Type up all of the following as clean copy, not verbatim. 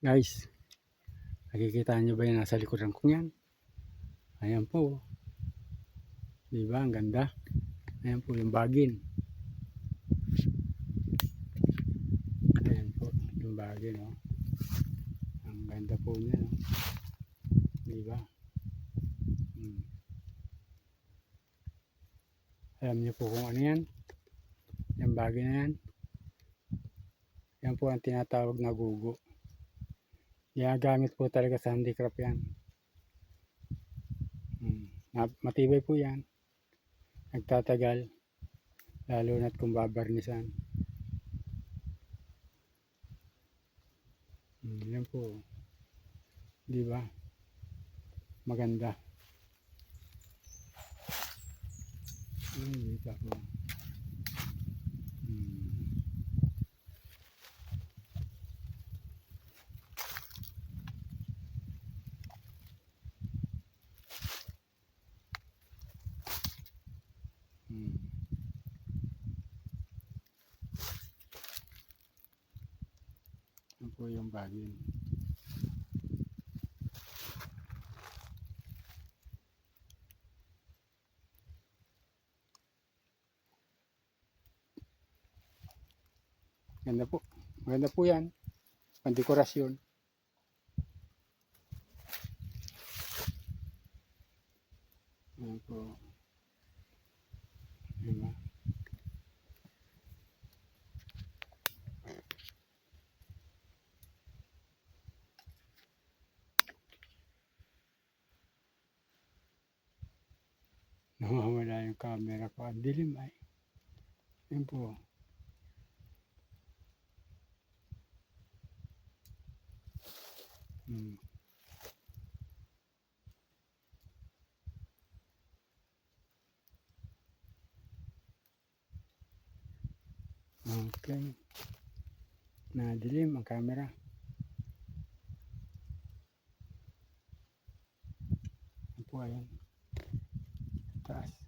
Guys, nakikita nyo ba yung nasa likuran kong yan? Ayan po. Diba? Ang ganda. Ayan po yung bagin. Ayan po yung bagin. Oh. Ang ganda po niya. No? Diba? Alam nyo po kung ano yan? Yung bagin na yan. Yan po ang tinatawag na gugo. Ginagamit po talaga sa handicraft yan. Matibay po yan. Nagtatagal. Lalo na't kung babarnisan. Yan po. Diba? Maganda. Dito ako. Yan po yung bagin. Ganda po. Maganda po yan. Pandekorasyon. Ayan po. Diba? Nawawala yung camera ko. Ang dilim ay. Ayan po. Okay. Nadilim ang camera. Ayan po, ayan. Taas.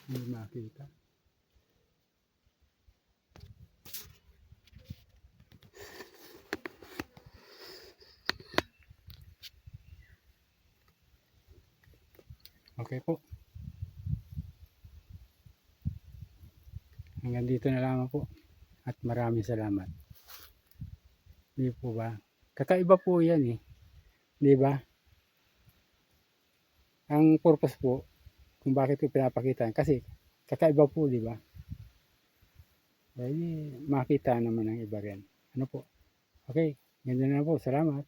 Hindi makita. Okay po. Hanggang dito na lamang po. At maraming salamat. Hindi po ba? Kakaiba po yan eh. Di ba? Ang purpose po, kung bakit ko pinapakita. Kasi kakaiba po, di ba? Dahil makita naman ang iba rin. Ano po? Okay. Ganyan na po. Salamat.